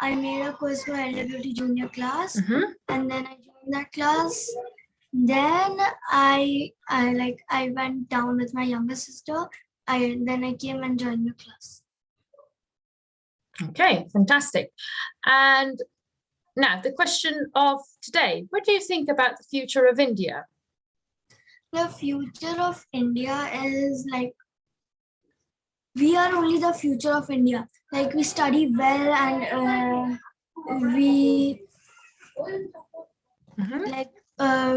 I made a quiz for LWT junior class, and then I joined that class. Then I went down with my younger sister. Then I came and joined the class. Okay, fantastic. And now the question of today, what do you think about the future of India? The future of India is like, we are only the future of India. Like, we study well and we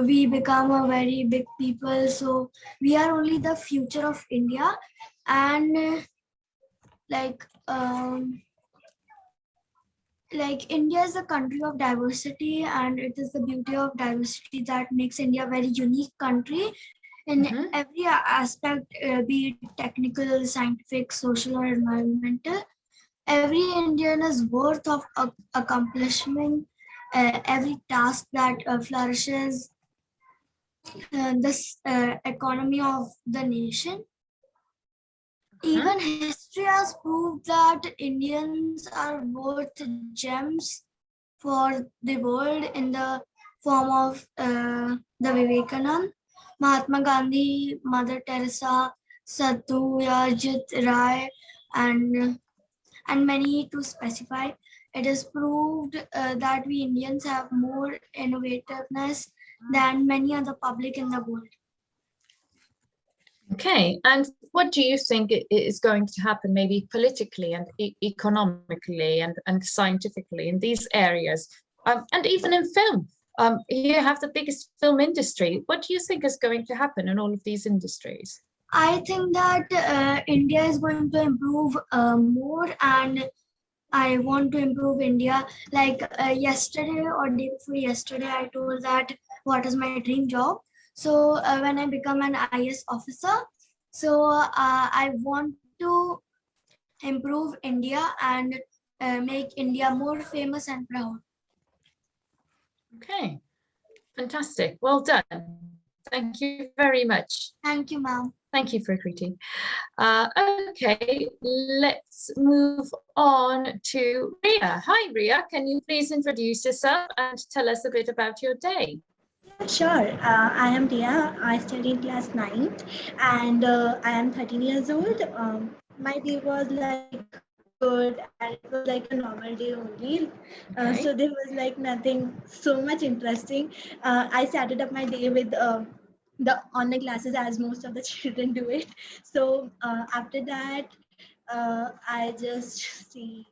we become a very big people. So we are only the future of India, and like India is a country of diversity, and it is the beauty of diversity that makes India a very unique country in every aspect, be it technical, scientific, social, or environmental. Every Indian is worth of accomplishment. Every task that flourishes this economy of the nation. Even history has proved that Indians are worth gems for the world in the form of the Vivekanand, Mahatma Gandhi, Mother Teresa, Satyajit Ray, and many to specify. It is proved that we Indians have more innovativeness than many other public in the world. Okay, and what do you think is going to happen maybe politically and economically and scientifically in these areas, and even in film? You have the biggest film industry. What do you think is going to happen in all of these industries? I think that India is going to improve more, and I want to improve India. Like yesterday or day before yesterday, I told that what is my dream job. So when I become an IAS officer, so I want to improve India and make India more famous and proud. Okay, fantastic. Well done. Thank you very much. Thank you, ma'am. Thank you for greeting. Okay, let's move on to Ria. Hi, Ria. Can you please introduce yourself and tell us a bit about your day? Sure. I am Ria. I study in class 9th, and I am 13 years old. My day was like good, and it was like a normal day only. So there was like nothing so much interesting. I started up my day with the online classes, as most of the children do it. So after that, I just see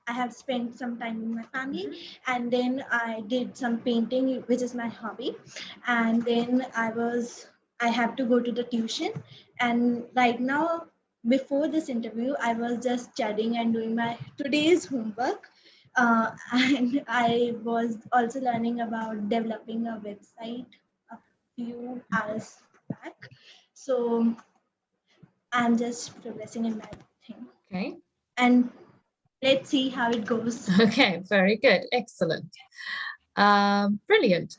I have spent some time with my family, and then I did some painting, which is my hobby. And then I have to go to the tuition. And right now, before this interview, I was just studying and doing my today's homework. And I was also learning about developing a website a few hours back. So I'm just progressing in that thing. Okay. And let's see how it goes. Okay, very good. Excellent. Brilliant.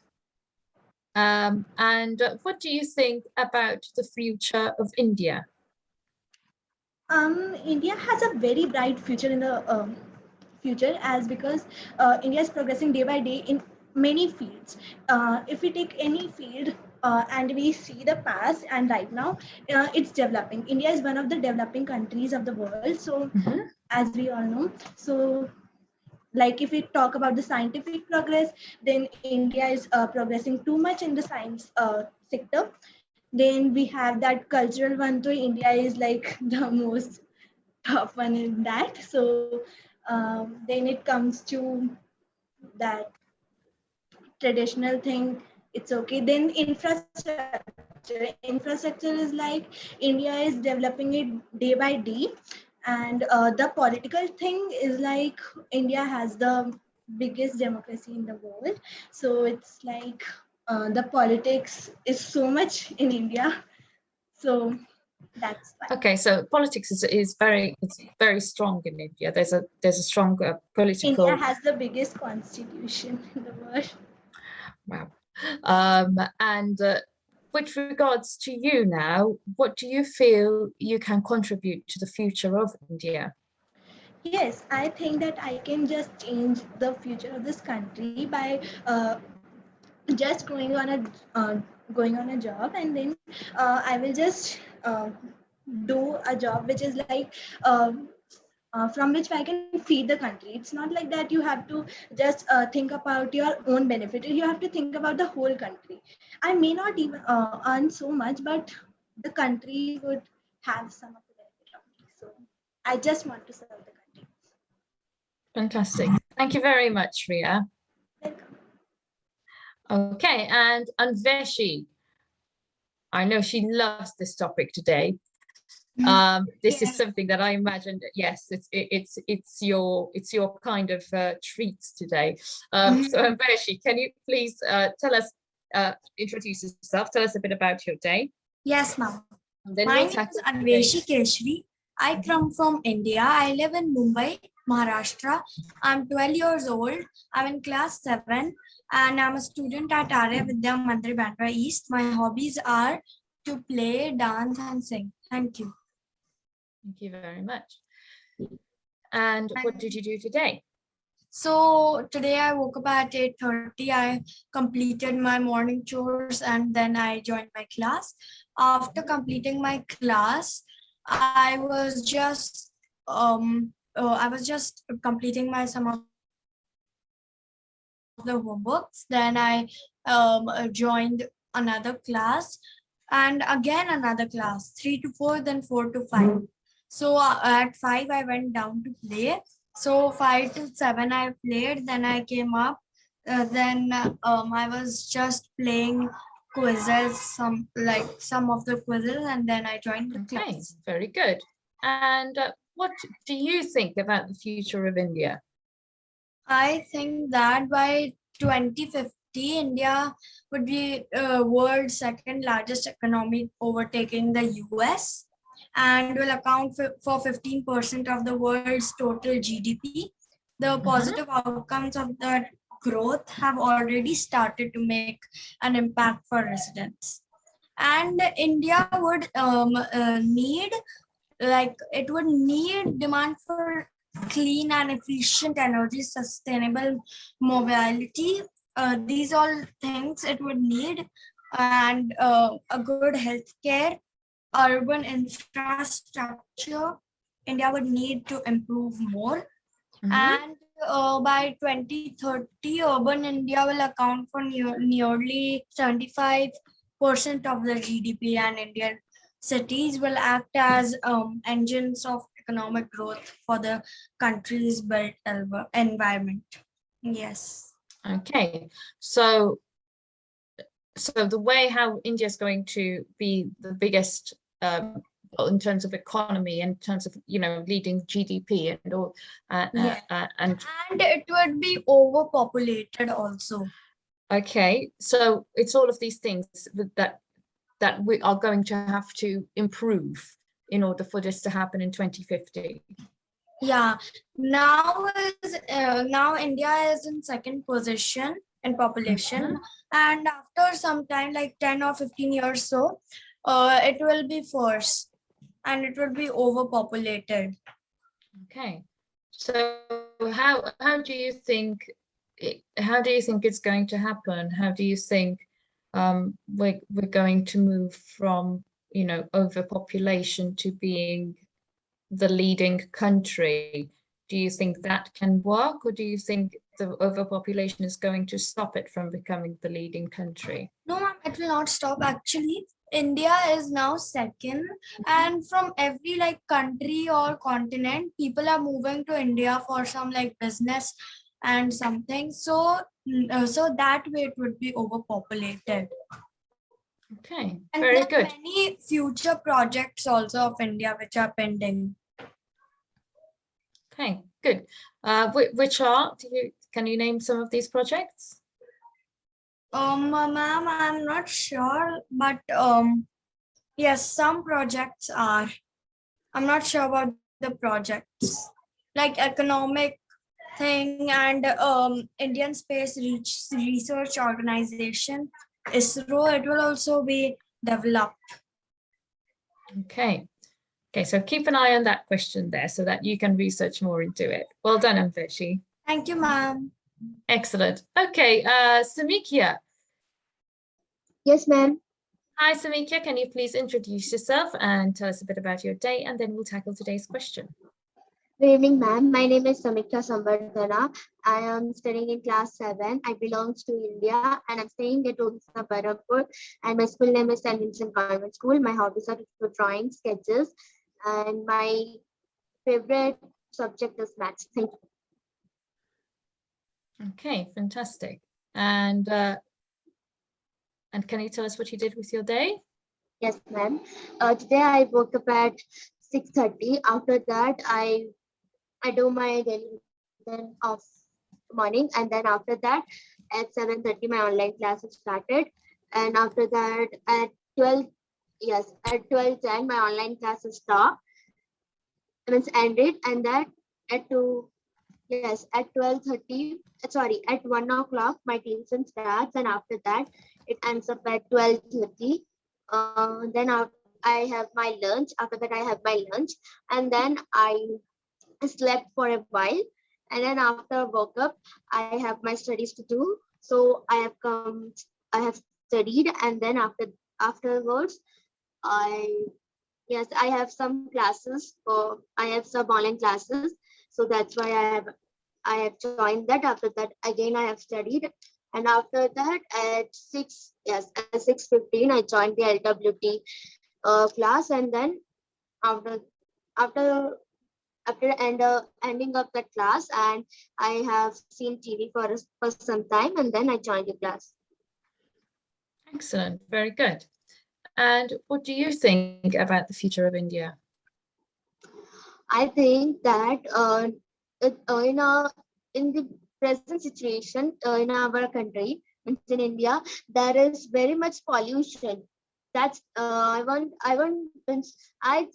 And what do you think about the future of India? India has a very bright future in the future, as because India is progressing day by day in many fields. If we take any field and we see the past and right now, it's developing. India is one of the developing countries of the world. So as we all know, so like if we talk about the scientific progress, then India is progressing too much in the science sector. Then we have that cultural one too. India is like the most top one in that. So then it comes to that traditional thing, it's okay. Then infrastructure is like India is developing it day by day. And the political thing is like India has the biggest democracy in the world. So it's like the politics is so much in India. So that's fine. Okay, so politics is very strong in India. There's a strong political. India has the biggest constitution in the world. Wow. And with regards to you now, what do you feel you can contribute to the future of India? Yes, I think that I can just change the future of this country by just going on a job, and then I will just do a job which is like from which I can feed the country. It's not like that you have to just think about your own benefit. You have to think about the whole country. I may not even earn so much, but the country would have some of the benefit of me. So I just want to serve the country. Fantastic. Thank you very much, Ria. Welcome. Okay, and Anveshi, I know she loves this topic today. This is something that I imagined. Yes, it's your kind of treats today. So Anveshi, can you please tell us, introduce yourself, tell us a bit about your day. Yes, ma'am. Then My we'll name is tackle Anveshi Keshri. I come from India. I live in Mumbai, Maharashtra. I'm 12 years old. I'm in class 7 and I'm a student at Arya Vidya Mandir, Bandra East. My hobbies are to play, dance and sing. Thank you. Thank you very much. And what did you do today? So today I woke up at 8:30. I completed my morning chores and then I joined my class. After completing my class, I was just completing my some of the homeworks. Then I joined another class and again another class, 3 to 4, then 4 to 5. So at 5 I went down to play. So 5 to 7 I played, then I came up. Then I was just playing quizzes, some of the quizzes, and then I joined the Okay, class. very good. And what do you think about the future of India? I think that by 2050, India would be world's second largest economy, overtaking the US, and will account for 15% of the world's total GDP. The positive outcomes of that growth have already started to make an impact for residents. And India would need demand for clean and efficient energy, sustainable mobility. These all things it would need, and a good healthcare, urban infrastructure. India would need to improve more. And by 2030, urban India will account for nearly 75% of the GDP, and Indian cities will act as engines of economic growth for the country's built environment. Yes. Okay, so the way how India is going to be the biggest in terms of economy, in terms of leading GDP and all, and it would be overpopulated also. Okay, so it's all of these things that we are going to have to improve in order for this to happen in 2050. Yeah, now India is in second position in population, and after some time, like 10 or 15 years, so it will be first, and it will be overpopulated. Okay, so how do you think it's going to happen? How do you think we're going to move from overpopulation to being the leading country? Do you think that can work, or do you think the overpopulation is going to stop it from becoming the leading country? No, ma'am, it will not stop. Actually, India is now second, and from every country or continent, people are moving to India for some business and something. So that way it would be overpopulated. Okay, and very there good. are many future projects also of India which are pending. Okay, good. Which can you name some of these projects? Ma'am, I'm not sure, but yes, some projects are. I'm not sure about the projects, like economic thing and Indian Space Research Organization ISRO, it will also be developed. Okay. Okay, so keep an eye on that question there so that you can research more into it. Well done, Amveshi. Thank you, ma'am. Excellent. Okay, Samikia. Yes, ma'am. Hi, Samikia. Can you please introduce yourself and tell us a bit about your day, and then we'll tackle today's question. Good evening, ma'am. My name is Samikta Sambardhana. I am studying in class 7. I belong to India and I'm staying at Odisha, Bharatpur. And my school name is St. Vincent Convent School. My hobbies are drawing, sketches, and my favorite subject is maths. Thank you. Okay, fantastic. And can you tell us what you did with your day? Yes, ma'am. Today I woke up at 6:30. After that, I do my daily routine of morning, and then after that at 7:30 my online classes started, and after that at 12, yes, at 12:10 my online classes stopped, means ended, and that at 2, yes, at 12:30, sorry, at 1 o'clock my tuition starts, and after that it ends up at 12:30. Then I have my lunch. After that I have my lunch, and then I slept for a while, and then after I woke up I have my studies to do, so I have studied, and then afterwards I I have some classes, or I have some online classes, so that's why I have joined that. After that again I have studied, and after that at 6, yes, at 6:15 I joined the LWT class, and then after after ending up that class, and I have seen TV for some time, and then I joined the class. Excellent, very good. And what do you think about the future of India? I think that in the present situation in our country, in India, there is very much pollution. That's I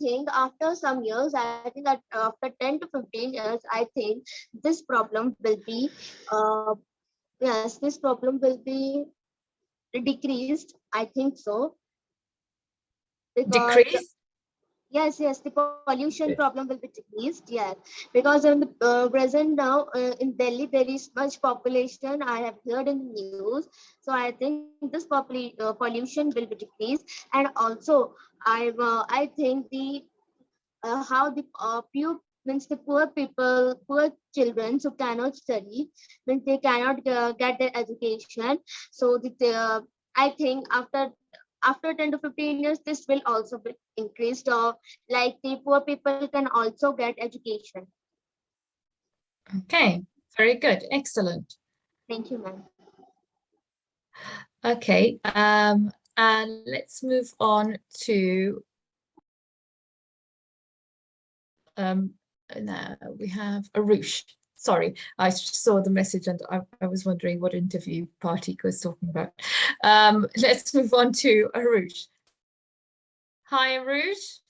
think after some years, I think that after 10 to 15 years, I think this problem will be this problem will be decreased. I think so, because Decrease? yes, the pollution problem will be decreased. Yes, because in the present now in Delhi there is much population. I have heard in the news, so I think this pollution will be decreased, and also I think the how the means the poor people, poor children who cannot study, means they cannot get their education. So I think after 10 to 15 years, this will also be increased, or like the poor people can also get education. Okay, very good, excellent. Thank you, ma'am. Okay, and let's move on to now we have Arush. Sorry, I saw the message and I was wondering what interview Partik was talking about. Let's move on to Arush. Hi, Arush.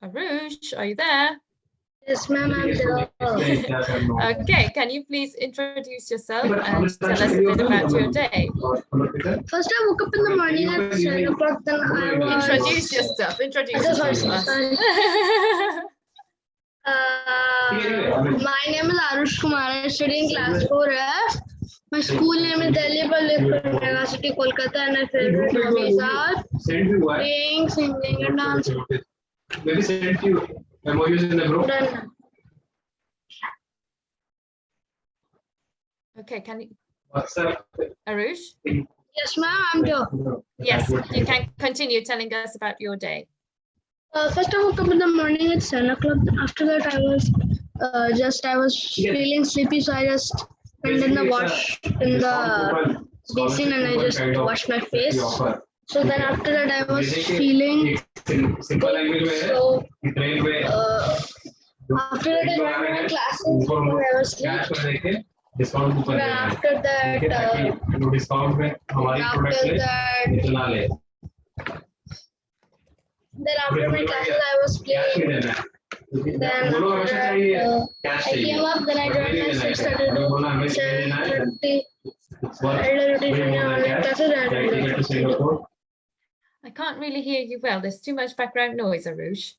Arush, are you there? Yes, ma'am, I'm there. Okay, can you please introduce yourself and tell us a bit about your day? First, I woke up in the morning at 7 o'clock. Then I was. Introduce yourself. Introduce yourself to us. Sorry. My name is Arush Kumar. I study in class 4F. My school name is Delhi Public University, Kolkata, and my favorite hobbies are playing, singing, and dancing. Maybe send you emojis in the group. Done. Okay, can you, WhatsApp. Arush? Yes, ma'am, I'm there. Yes, you can continue telling us about your day. First, I woke up in the morning at 7 o'clock. After that, I was feeling sleepy, so I just went in the basin and I just washed my face. So then after that, I was feeling good. So after that, I went to my classes before I was asleep. Then after my classes, I was playing Then I came up, then I joined my 6:32, 7:30. LWT junior online classes and I can't really hear you well. There's too much background noise, Arush.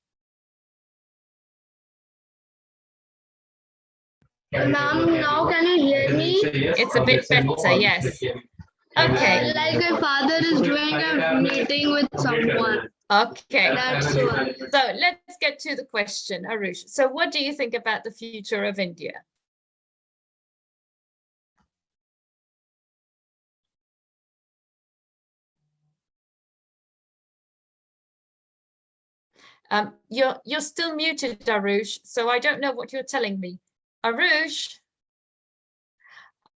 Ma'am, now can you hear me? It's a bit better, yes. Okay. Like my father is doing a meeting with someone. Okay. That's why. So let's get to the question, Arush. So what do you think about the future of India? You're still muted, Arush, so I don't know what you're telling me. Arush?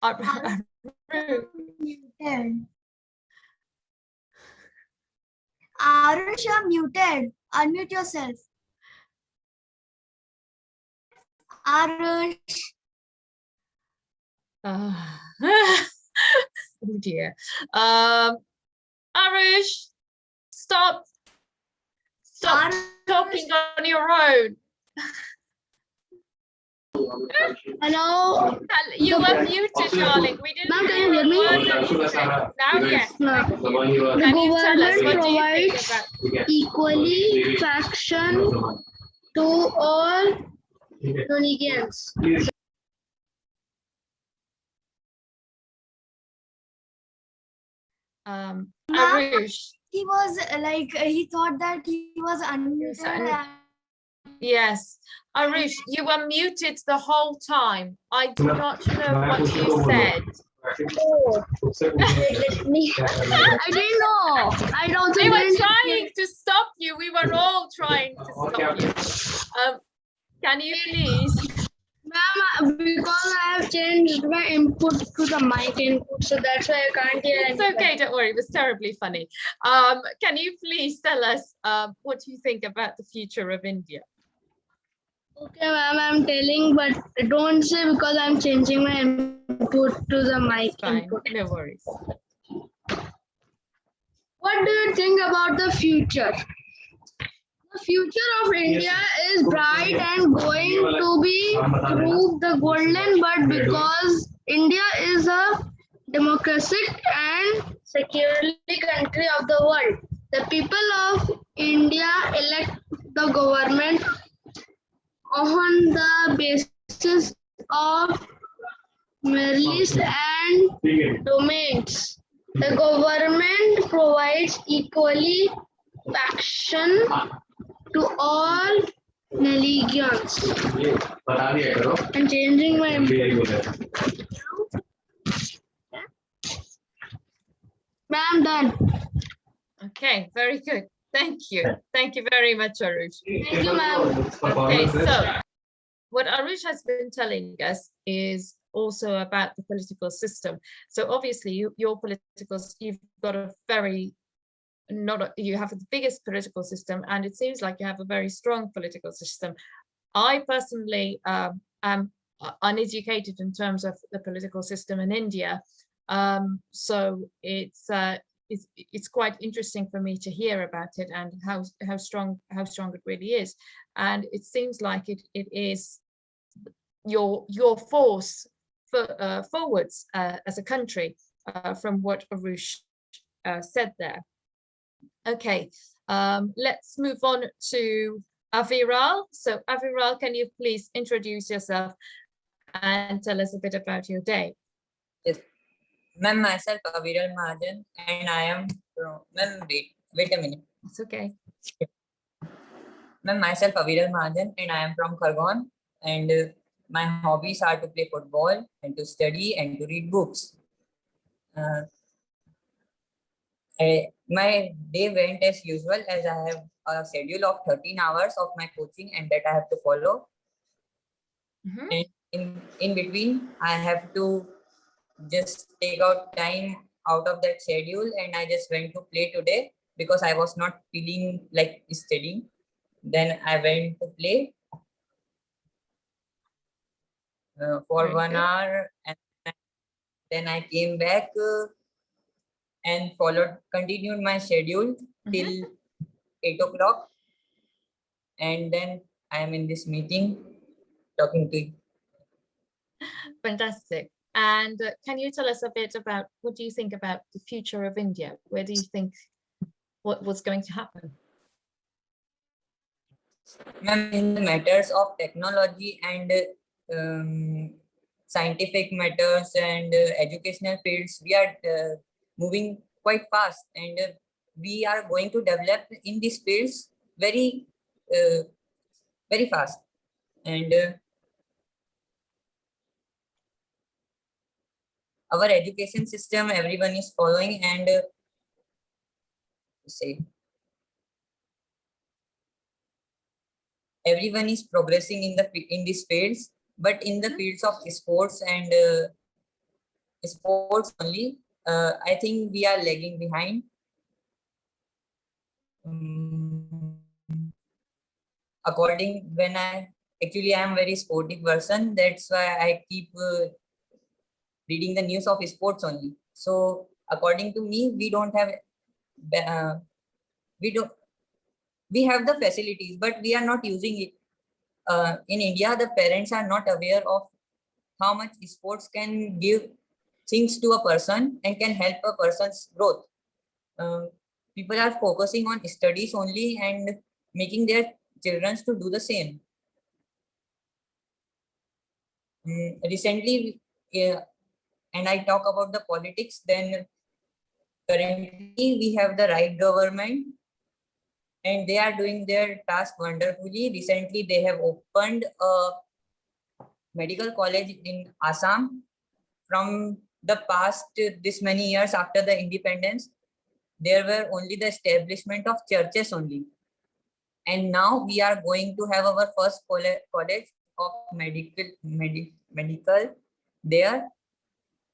Arush. Muted. Arush, you're muted. Unmute yourself. Arush. Oh dear. Arush, stop talking on your own. Hello. You were muted, darling. We didn't Ma'am, can hear you a hear me? word that you said. Now, yes. The Can you tell us government what do you think provides about? equally faction to all Nigerians. Arush. He was like, he thought that he was unmuted. Yes, Arush, you were muted the whole time. I do not know what you said. Oh, let me. I didn't know. I don't. We were trying to stop you. We were all trying to stop you. Can you please? Ma'am, because I have changed my input to the mic input, so that's why I can't hear It's anything. okay, don't worry. It was terribly funny. Can you please tell us what you think about the future of India? Okay, ma'am, I'm telling, but don't say because I'm changing my input to the mic Fine, input. no worries. What do you think about the future? The future of India is bright and going to be through the golden, but because India is a democratic and securely country of the world, the people of India elect the government on the basis of merits and domains. The government provides equally faction to all religions. I'm changing my. Ma'am, done. Okay, very good. Thank you. Thank you very much, Arush. Thank you, ma'am. Okay, so what Arush has been telling us is also about the political system. So obviously you've got a very, you have the biggest political system, and it seems like you have a very strong political system. I personally am uneducated in terms of the political system in India. So it's quite interesting for me to hear about it and how strong it really is. And it seems like it is your force forwards as a country, from what Arush said there. Okay, let's move on to Aviral. So Aviral, can you please introduce yourself and tell us a bit about your day? Yes. Ma'am, myself Aviral Mahajan, and I am from, ma'am, wait a minute. It's okay. Ma'am, myself Aviral Mahajan, and I am from Khargone, and my hobbies are to play football and to study and to read books. My day went as usual, as I have a schedule of 13 hours of my coaching and that I have to follow. And in between, I have to just take out time out of that schedule, and I just went to play today because I was not feeling like studying. Then I went to play for 1 hour, and then I came back and continued my schedule till 8 o'clock. And then I am in this meeting talking to you. Fantastic. And can you tell us a bit about what do you think about the future of India? Where do you think what's going to happen? Ma'am, in the matters of technology and scientific matters and educational fields, we are moving quite fast, and we are going to develop in these fields very very fast. And our education system, everyone is following, and say everyone is progressing in these fields, but in the fields of sports and sports only, I think we are lagging behind. According when I am very sporty person, that's why I keep reading the news of sports only. So according to me, we don't have we have the facilities, but we are not using it. In India, the parents are not aware of how much sports can give things to a person and can help a person's growth. People are focusing on studies only and making their children to do the same. Recently, and I talk about the politics, then currently we have the right government and they are doing their task wonderfully. Recently, they have opened a medical college in Assam. From the past this many years after the independence, there were only the establishment of churches only. And now we are going to have our first college of medical there,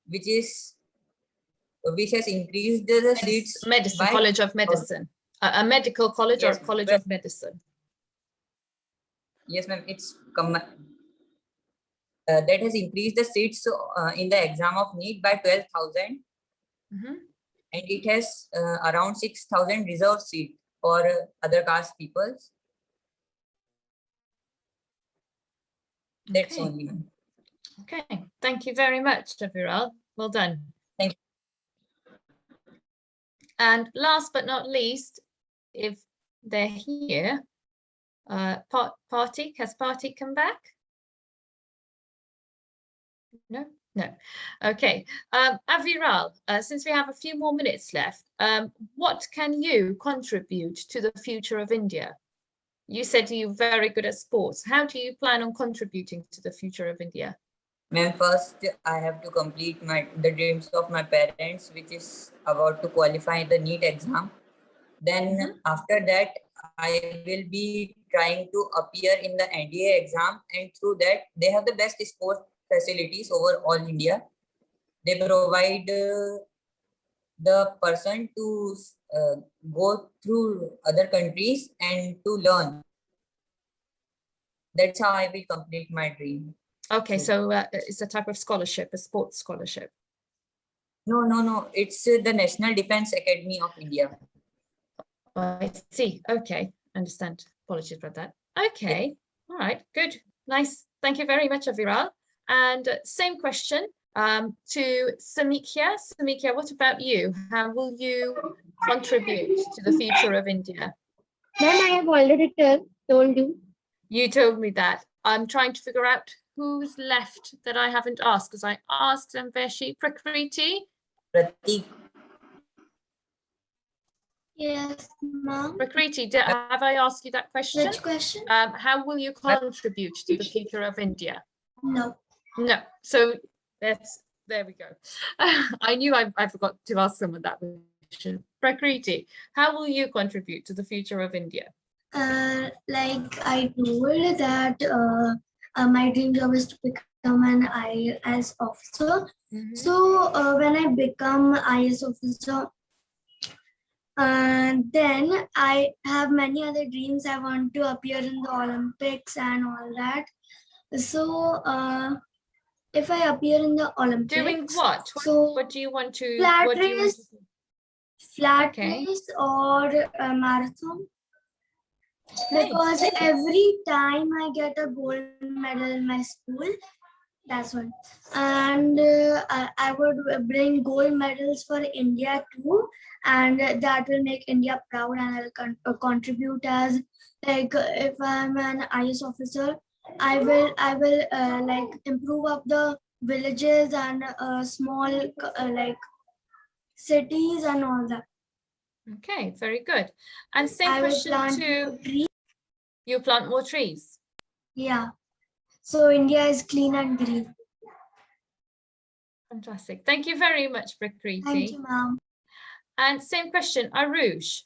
which has increased the seats. Medicine, College of Medicine. A medical college, yes, or a college of medicine? Yes, ma'am. It's that has increased the seats in the exam of NEET by 12,000. Mm-hmm. And it has around 6,000 reserved seats for other caste peoples. That's Okay. only. Okay, thank you very much, Aviral. Well done. Thank you. And last but not least, if they're here, Partik, has Partik come back? No, no. Okay, Aviral, since we have a few more minutes left, what can you contribute to the future of India? You said you're very good at sports. How do you plan on contributing to the future of India? Ma'am, first I have to complete the dreams of my parents, which is about to qualify the NEET exam. Then after that, I will be trying to appear in the NDA exam, and through that, they have the best sport facilities over all India. They provide the person to go through other countries and to learn. That's how I will complete my dream. Okay, so it's a type of scholarship, a sports scholarship. No. It's the National Defense Academy of India. I see. Okay, understand. Apologies about that. Okay, all right, good, nice. Thank you very much, Aviral. And same question to Samikya. Samikya, what about you? How will you contribute to the future of India? Ma'am, I have already told you. You told me that. I'm trying to figure out who's left that I haven't asked, because I asked Amveshi. Prakriti? Pratik. Yes, ma'am. Prakriti, have I asked you that question? Which question? How will you contribute to the future of India? No. No. So there we go. I knew I forgot to ask someone that question. Prakriti, how will you contribute to the future of India? Like I told that my dream job is to become an IAS officer. So when I become IAS officer, then I have many other dreams. I want to appear in the Olympics and all that. So if I appear in the Olympics, doing what? So what do you want to? Flat race or marathon. Okay. Because every time I get a gold medal in my school, that's one. And I would bring gold medals for India too. And that will make India proud, and I'll contribute as, like, if I'm an IS officer, I will like improve up the villages and small like cities and all that. Okay, very good. And same I will question plant to trees. you, plant more trees. Yeah. So India is clean and green. Fantastic. Thank you very much, Thank Prakriti. you, ma'am. And same question, Arush.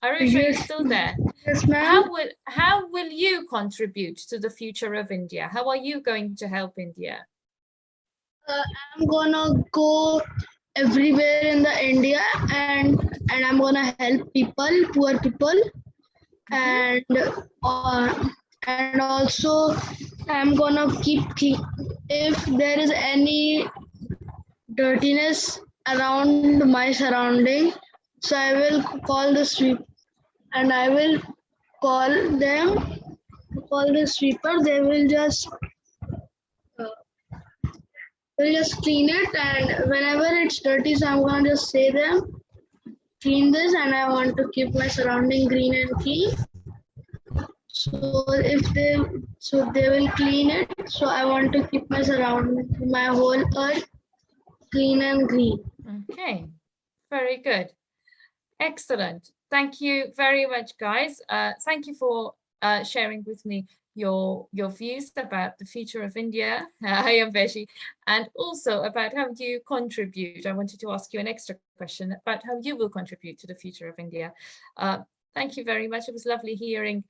Arush, are you Yes. still there? Yes, ma'am. How will you contribute to the future of India? How are you going to help India? I'm gonna go everywhere in the India and I'm gonna help people, poor people, and and also I'm gonna keep clean. If there is any dirtiness around my surrounding, so I will call the sweep and I will call them, call the sweeper. They will just we'll just clean it, and whenever it's dirty, so I'm gonna just say them, clean this, and I want to keep my surrounding green and clean. So if they, so they will clean it. So I want to keep my surrounding, my whole earth clean and green. Okay, very good. Excellent. Thank you very much, guys. Thank you for sharing with me your views about the future of India. I am Beshi, and also about how you contribute. I wanted to ask you an extra question about how you will contribute to the future of India. Thank you very much. It was lovely hearing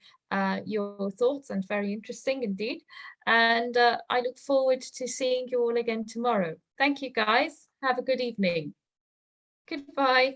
your thoughts and very interesting indeed. And I look forward to seeing you all again tomorrow. Thank you, guys. Have a good evening. Goodbye.